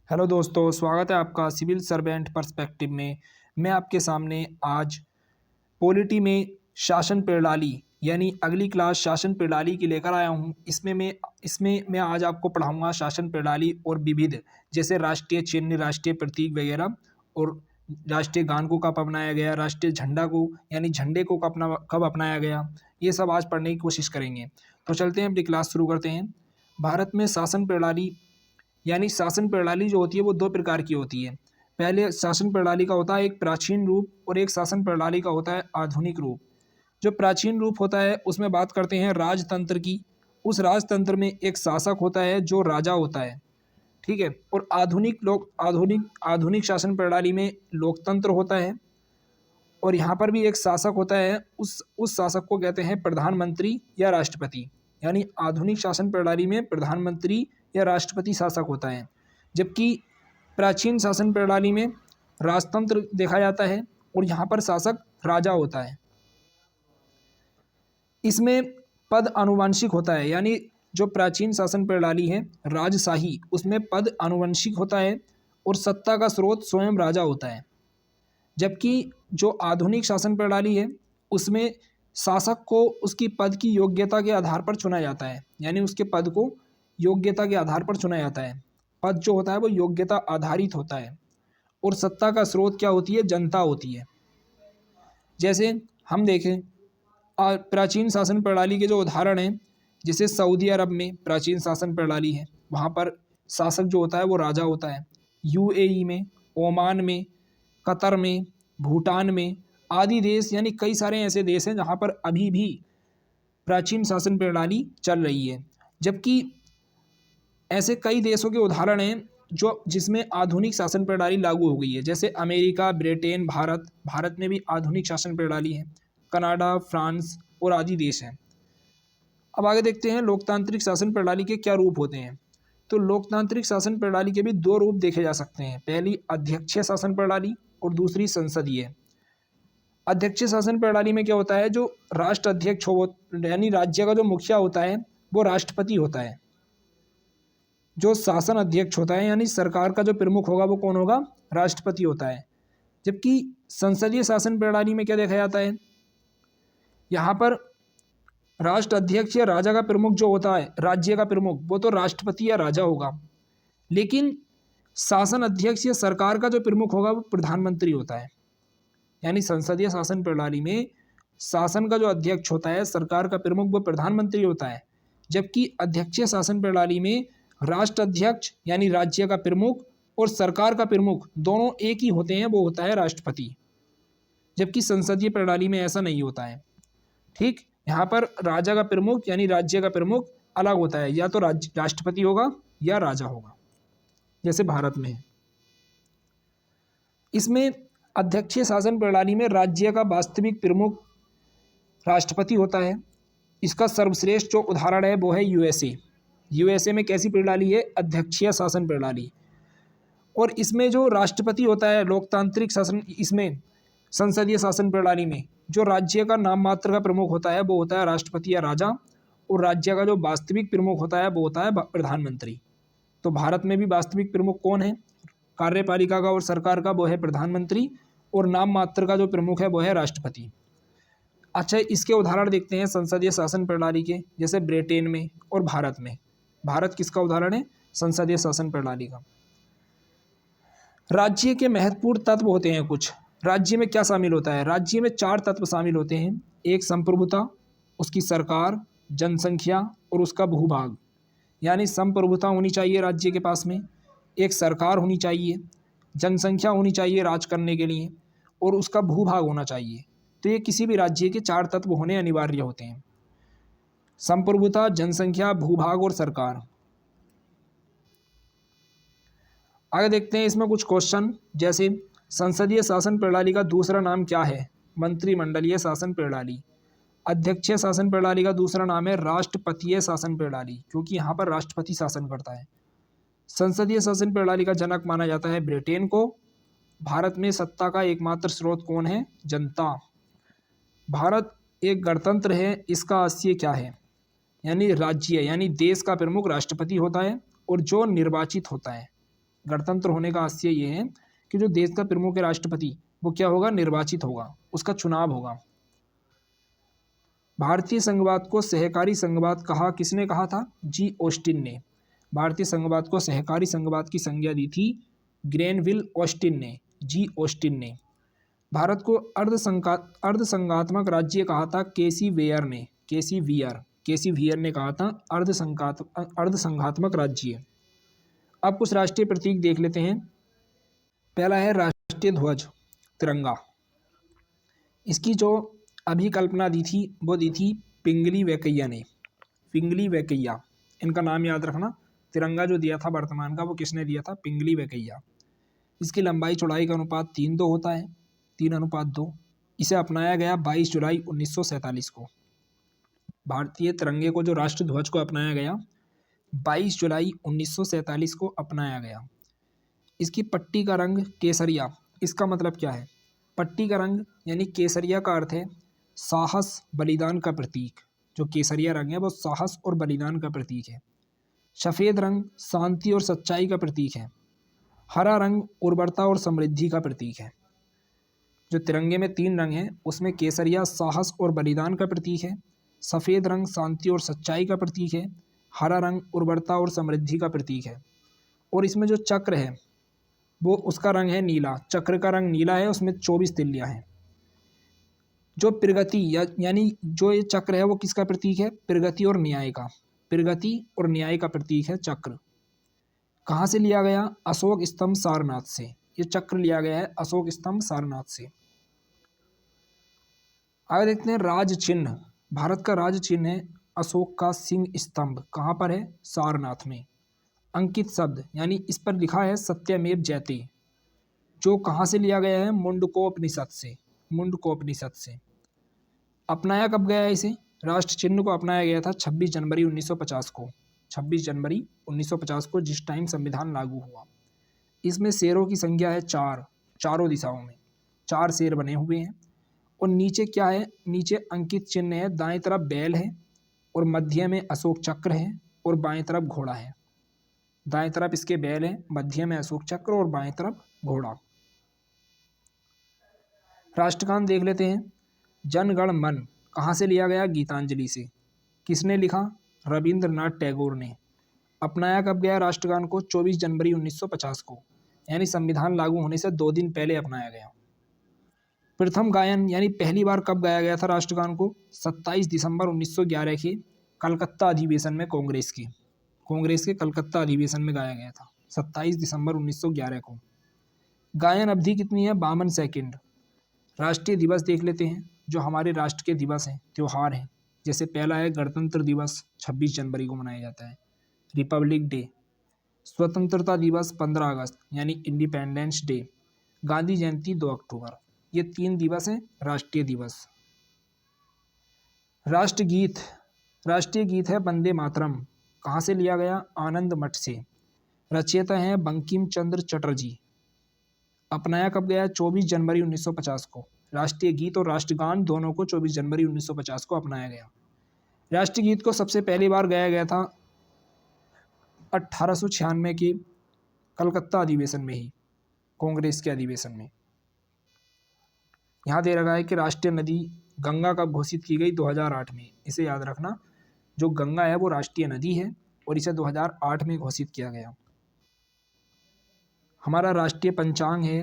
Hello दोस्तों, स्वागत है आपका सिविल सर्वेंट पर्सपेक्टिव में। मैं आपके सामने आज पॉलिटी में शासन प्रणाली यानी अगली क्लास शासन प्रणाली की लेकर आया हूँ। इसमें मैं आज आपको पढ़ाऊँगा शासन प्रणाली और विविध, जैसे राष्ट्रीय चिन्ह, राष्ट्रीय प्रतीक वगैरह, और राष्ट्रीय गान को कब अपनाया गया, राष्ट्रीय झंडा को यानी झंडे को कब अपनाया गया, ये सब आज पढ़ने की कोशिश करेंगे। तो चलते हैं, अपनी क्लास शुरू करते हैं। भारत में शासन प्रणाली यानी शासन प्रणाली जो होती है वो दो प्रकार की होती है। पहले शासन प्रणाली का होता है एक प्राचीन रूप, और एक शासन प्रणाली का होता है आधुनिक रूप। जो प्राचीन रूप होता है उसमें बात करते हैं राजतंत्र की। उस राजतंत्र में एक शासक होता है जो राजा होता है, ठीक है। और आधुनिक शासन प्रणाली में लोकतंत्र होता है, और यहाँ पर भी एक शासक होता है। उस शासक को कहते हैं प्रधानमंत्री या राष्ट्रपति। यानी आधुनिक शासन प्रणाली में प्रधानमंत्री या राष्ट्रपति शासक होता है, जबकि प्राचीन शासन प्रणाली में राजतंत्र देखा जाता है और यहाँ पर शासक राजा होता है। इसमें पद आनुवंशिक होता है, यानी जो प्राचीन शासन प्रणाली है राजशाही, उसमें पद आनुवंशिक होता है और सत्ता का स्रोत स्वयं राजा होता है। जबकि जो आधुनिक शासन प्रणाली है उसमें शासक को उसकी पद की योग्यता के आधार पर चुना जाता है, यानी उसके पद को योग्यता के आधार पर चुना जाता है। पद जो होता है वो योग्यता आधारित होता है, और सत्ता का स्रोत क्या होती है, जनता होती है। जैसे हम देखें प्राचीन शासन प्रणाली के जो उदाहरण हैं, जैसे सऊदी अरब में प्राचीन शासन प्रणाली है, वहाँ पर शासक जो होता है वो राजा होता है। यूएई में, ओमान में, कतर में, भूटान में आदि देश, यानी कई सारे ऐसे देश हैं जहाँ पर अभी भी प्राचीन शासन प्रणाली चल रही है। जबकि ऐसे कई देशों के उदाहरण हैं जिसमें आधुनिक शासन प्रणाली लागू हो गई है, जैसे अमेरिका, ब्रिटेन, भारत में भी आधुनिक शासन प्रणाली है, कनाडा, फ्रांस और आदि देश हैं। अब आगे देखते हैं लोकतांत्रिक शासन प्रणाली के क्या रूप होते हैं। तो लोकतांत्रिक शासन प्रणाली के भी दो रूप देखे जा सकते हैं, पहली अध्यक्षीय शासन प्रणाली और दूसरी संसदीय। अध्यक्षीय शासन प्रणाली में क्या होता है, जो राष्ट्र अध्यक्ष यानी राज्य का जो मुखिया होता है वो राष्ट्रपति होता है। जो शासन अध्यक्ष होता है यानी सरकार का जो प्रमुख होगा वो कौन होगा, राष्ट्रपति होता है। जबकि संसदीय शासन प्रणाली में क्या देखा जाता है, यहाँ पर राष्ट्र अध्यक्ष या राजा का प्रमुख जो होता है, राज्य का प्रमुख, वो तो राष्ट्रपति या राजा होगा, लेकिन शासन अध्यक्ष या सरकार का जो प्रमुख होगा वो प्रधानमंत्री होता है। यानी संसदीय शासन प्रणाली में शासन का जो अध्यक्ष होता है, सरकार का प्रमुख, वो प्रधानमंत्री होता है। जबकि अध्यक्षीय शासन प्रणाली में राष्ट्र अध्यक्ष यानी राज्य का प्रमुख और सरकार का प्रमुख दोनों एक ही होते हैं, वो होता है राष्ट्रपति। जबकि संसदीय प्रणाली में ऐसा नहीं होता है, ठीक। यहाँ पर राजा का प्रमुख यानी राज्य का प्रमुख अलग होता है, या तो राष्ट्रपति होगा या राजा होगा, जैसे भारत में है। इसमें अध्यक्षीय शासन प्रणाली में राज्य का वास्तविक प्रमुख राष्ट्रपति होता है। इसका सर्वश्रेष्ठ जो उदाहरण है वो है यूएसए में कैसी प्रणाली है, अध्यक्षीय शासन प्रणाली। और इसमें जो राष्ट्रपति होता है लोकतांत्रिक शासन, इसमें संसदीय शासन प्रणाली में जो राज्य का नाम मात्र का प्रमुख होता है वो होता है राष्ट्रपति या राजा, और राज्य का जो वास्तविक प्रमुख होता है वो होता है प्रधानमंत्री। तो भारत में भी वास्तविक प्रमुख कौन है, कार्यपालिका का और सरकार का, वो है प्रधानमंत्री, और नाम मात्र का जो प्रमुख है वो है राष्ट्रपति। अच्छा, इसके उदाहरण देखते हैं संसदीय शासन प्रणाली के, जैसे ब्रिटेन में और भारत में। भारत किसका उदाहरण है, संसदीय शासन प्रणाली का। राज्य के महत्वपूर्ण तत्व होते हैं कुछ। राज्य में क्या शामिल होता है, राज्य में 4 तत्व शामिल होते हैं। एक संप्रभुता, उसकी सरकार, जनसंख्या और उसका भूभाग। यानी संप्रभुता होनी चाहिए राज्य के पास में, एक सरकार होनी चाहिए, जनसंख्या होनी चाहिए राज करने के लिए, और उसका भूभाग होना चाहिए। तो ये किसी भी राज्य के 4 तत्व होने अनिवार्य होते हैं, संप्रभुता, जनसंख्या, भूभाग और सरकार। आगे देखते हैं इसमें कुछ क्वेश्चन, जैसे संसदीय शासन प्रणाली का दूसरा नाम क्या है, मंत्रिमंडलीय शासन प्रणाली। अध्यक्षीय शासन प्रणाली का दूसरा नाम है राष्ट्रपतीय शासन प्रणाली, क्योंकि यहाँ पर राष्ट्रपति शासन करता है। संसदीय शासन प्रणाली का जनक माना जाता है ब्रिटेन को। भारत में सत्ता का एकमात्र स्रोत कौन है, जनता। भारत एक गणतंत्र है, इसका आशय क्या है, यानी राज्य यानी देश का प्रमुख राष्ट्रपति होता है, और जो निर्वाचित होता है। गणतंत्र होने का आशय ये है कि जो देश का प्रमुख राष्ट्रपति वो क्या होगा, निर्वाचित होगा, उसका चुनाव होगा। भारतीय संघवाद को सहकारी संघवाद कहा किसने कहा था? जी ऑस्टिन ने। भारतीय संघवाद को सहकारी संघवाद की संज्ञा दी थी ग्रेनविल ऑस्टिन ने, जी ऑस्टिन ने। भारत को अर्धसंघात्मक राज्य कहा था केसी वेयर ने, केसी वियर ने कहा था अर्धसंघात्मक राज्य। अब कुछ राष्ट्रीय प्रतीक देख लेते हैं। पहला है राष्ट्रीय ध्वज, तिरंगा। इसकी जो अभिकल्पना दी थी वो दी थी पिंगली वेंकैया ने, पिंगली वेंकैया, इनका नाम याद रखना। तिरंगा जो दिया था वर्तमान का वो किसने दिया था? पिंगली वेंकैया। इसकी लंबाई चौड़ाई का अनुपात 3:2 होता है, 3:2। इसे अपनाया गया 22 जुलाई 1947 को। भारतीय तिरंगे को जो राष्ट्र ध्वज को अपनाया गया 22 जुलाई 1947 को अपनाया गया। इसकी पट्टी का रंग केसरिया। इसका मतलब क्या है? पट्टी का रंग यानी केसरिया का अर्थ है साहस, बलिदान का प्रतीक। जो केसरिया रंग है वो साहस और बलिदान का प्रतीक है। सफ़ेद रंग शांति और सच्चाई का प्रतीक है। हरा रंग उर्वरता और समृद्धि का प्रतीक है। जो तिरंगे में 3 रंग हैं उसमें केसरिया साहस और बलिदान का प्रतीक है, सफ़ेद रंग शांति और सच्चाई का प्रतीक है, हरा रंग उर्वरता और समृद्धि का प्रतीक है। और इसमें जो चक्र है वो उसका रंग है नीला। चक्र का रंग नीला है, उसमें 24 तिल्लियाँ हैं। जो प्रगति यानी जो ये चक्र है वो किसका प्रतीक है? प्रगति और न्याय का। प्रगति और न्याय का प्रतीक है चक्र। कहाँ से लिया गया? अशोक स्तंभ सारनाथ से। ये चक्र लिया गया है अशोक स्तंभ सारनाथ से। आगे देखते हैं राज चिन्ह। भारत का राज चिन्ह है अशोक का सिंह स्तंभ। कहाँ पर है? सारनाथ में। अंकित शब्द यानी इस पर लिखा है सत्यमेव जयते, जो कहाँ से लिया गया है? मुंडकोपनिषद से, मुंडकोपनिषद से। अपनाया कब गया है इसे? राष्ट्र चिन्ह को अपनाया गया था 26 जनवरी 1950 को, 26 जनवरी 1950 को, जिस टाइम संविधान लागू हुआ। इसमें शेरों की संख्या है 4, चारों दिशाओं में 4 शेर बने हुए हैं। और नीचे क्या है? नीचे अंकित चिन्ह है, दाएं तरफ बैल है और मध्य में अशोक चक्र है और बाएं तरफ घोड़ा है। दाएं तरफ इसके बैल है, मध्य में अशोक चक्र और बाएं तरफ घोड़ा। राष्ट्रगान देख लेते हैं। जन गण मन कहाँ से लिया गया? गीतांजलि से। किसने लिखा? रविंद्रनाथ टैगोर ने। अपनाया कब गया राष्ट्रगान को? 24 जनवरी 1950 को, यानी संविधान लागू होने से 2 दिन पहले अपनाया गया। प्रथम गायन यानी पहली बार कब गाया गया था राष्ट्रगान को? 27 दिसंबर 1911 के कलकत्ता अधिवेशन में, कांग्रेस के कलकत्ता अधिवेशन में गाया गया था 27 दिसंबर 1911 को। गायन अवधि कितनी है? 52 सेकंड। राष्ट्रीय दिवस देख लेते हैं, जो हमारे राष्ट्र के दिवस हैं, त्यौहार हैं। जैसे पहला है गणतंत्र दिवस, 26 जनवरी को मनाया जाता है, रिपब्लिक डे। स्वतंत्रता दिवस 15 अगस्त यानी इंडिपेंडेंस डे। गांधी जयंती 2 अक्टूबर। ये 3 दिवस हैं राष्ट्रीय दिवस। राष्ट्रगीत, राष्ट्रीय गीत है वंदे मातरम। कहाँ से लिया गया? आनंद मठ से। रचयिता हैं बंकिम चंद्र चटर्जी। अपनाया कब गया? 24 जनवरी 1950 को। राष्ट्रीय गीत और राष्ट्रगान दोनों को 24 जनवरी 1950 को अपनाया गया। राष्ट्रीय गीत को सबसे पहली बार गाया गया था 1896 के कलकत्ता अधिवेशन में ही, कांग्रेस के अधिवेशन में। यहाँ दे रखा है कि राष्ट्रीय नदी गंगा कब घोषित की गई? 2008 में। इसे याद रखना, जो गंगा है वो राष्ट्रीय नदी है और इसे 2008 में घोषित किया गया। हमारा राष्ट्रीय पंचांग है,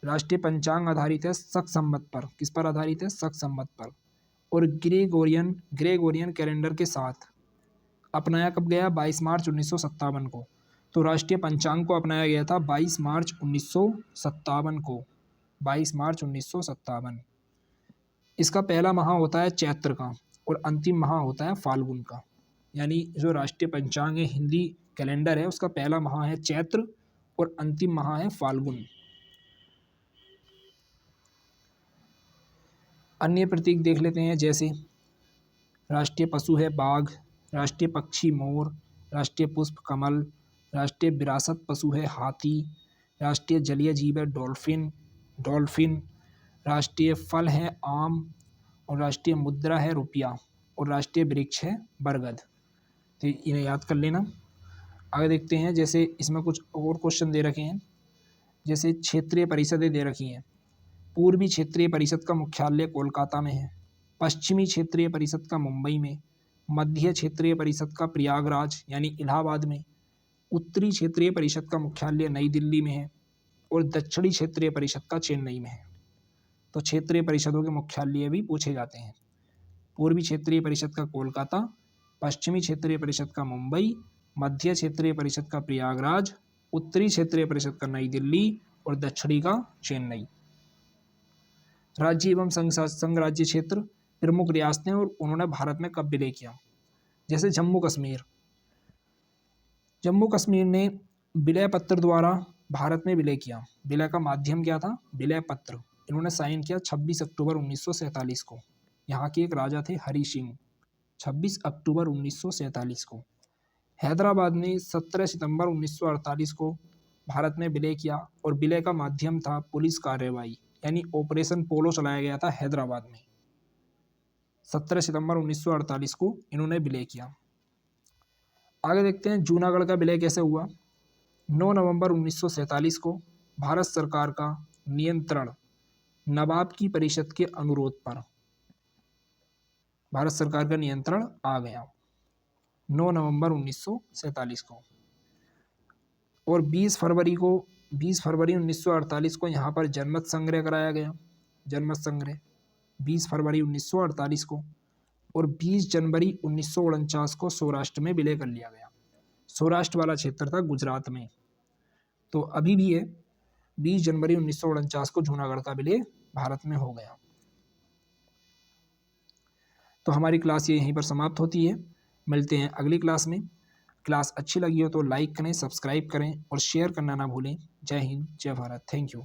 राष्ट्रीय पंचांग आधारित है शक संवत पर। किस पर आधारित है? शक संवत पर। और ग्रेगोरियन कैलेंडर के साथ। अपनाया कब गया? 22 मार्च 1957 को। तो राष्ट्रीय पंचांग को अपनाया गया था 22 मार्च 1957 को, 22 मार्च 1957। इसका पहला माह होता है चैत्र का और अंतिम माह होता है फाल्गुन का। यानी जो राष्ट्रीय पंचांग है, हिंदी कैलेंडर है, उसका पहला माह है चैत्र और अंतिम माह है फाल्गुन। अन्य प्रतीक देख लेते हैं, जैसे राष्ट्रीय पशु है बाघ, राष्ट्रीय पक्षी मोर, राष्ट्रीय पुष्प कमल, राष्ट्रीय विरासत पशु है हाथी, राष्ट्रीय जलीय जीव है डॉल्फिन, राष्ट्रीय फल है आम और राष्ट्रीय मुद्रा है रुपया और राष्ट्रीय वृक्ष है बरगद। तो इन्हें याद कर लेना। आगे देखते हैं, जैसे इसमें कुछ और क्वेश्चन दे रखे हैं, जैसे क्षेत्रीय परिषदें दे रखी हैं। पूर्वी क्षेत्रीय परिषद का मुख्यालय कोलकाता में है, पश्चिमी क्षेत्रीय परिषद का मुंबई में, मध्य क्षेत्रीय परिषद का प्रयागराज यानी इलाहाबाद में, उत्तरी क्षेत्रीय परिषद का मुख्यालय नई दिल्ली में है और दक्षिणी क्षेत्रीय परिषद का चेन्नई में है। तो क्षेत्रीय परिषदों के मुख्यालय भी पूछे जाते हैं। पूर्वी क्षेत्रीय परिषद का कोलकाता, पश्चिमी क्षेत्रीय परिषद का मुंबई, मध्य क्षेत्रीय परिषद का प्रयागराज, उत्तरी क्षेत्रीय परिषद का नई दिल्ली और दक्षिणी का चेन्नई। राज्य एवं संघ राज्य क्षेत्र प्रमुख रियासतें और उन्होंने भारत में कब विलय किया। जैसे जम्मू कश्मीर, जम्मू कश्मीर ने विलय पत्र द्वारा भारत में विलय किया। विलय का माध्यम क्या था? विलय पत्र। इन्होंने साइन किया 26 अक्टूबर 1947 को। यहाँ के एक राजा थे हरि सिंह। 26 अक्टूबर 1947 को। हैदराबाद ने 17 सितंबर 1948 को भारत में विलय किया और विलय का माध्यम था पुलिस कार्रवाई यानी ऑपरेशन पोलो चलाया गया था हैदराबाद में। 17 सितंबर 1948 को इन्होंने विलय किया। आगे देखते हैं जूनागढ़ का विलय कैसे हुआ। 9 नवंबर 1947 को भारत सरकार का नियंत्रण नवाब की परिषद के अनुरोध पर भारत सरकार का नियंत्रण आ गया 9 नवंबर 1947 को। और 20 फरवरी 1948 को यहाँ पर जनमत संग्रह कराया गया। जनमत संग्रह 20 फरवरी 1948 को। और 20 जनवरी 1949 को सौराष्ट्र में विलय कर लिया गया। सौराष्ट्र वाला क्षेत्र था गुजरात में, तो अभी भी है। 20 जनवरी 1949 को जूनागढ़ का विलय भारत में हो गया। तो हमारी क्लास ये यहीं पर समाप्त होती है। मिलते हैं अगली क्लास में। क्लास अच्छी लगी हो तो लाइक करें, सब्सक्राइब करें और शेयर करना ना भूलें। जय हिंद, जय भारत। Thank you.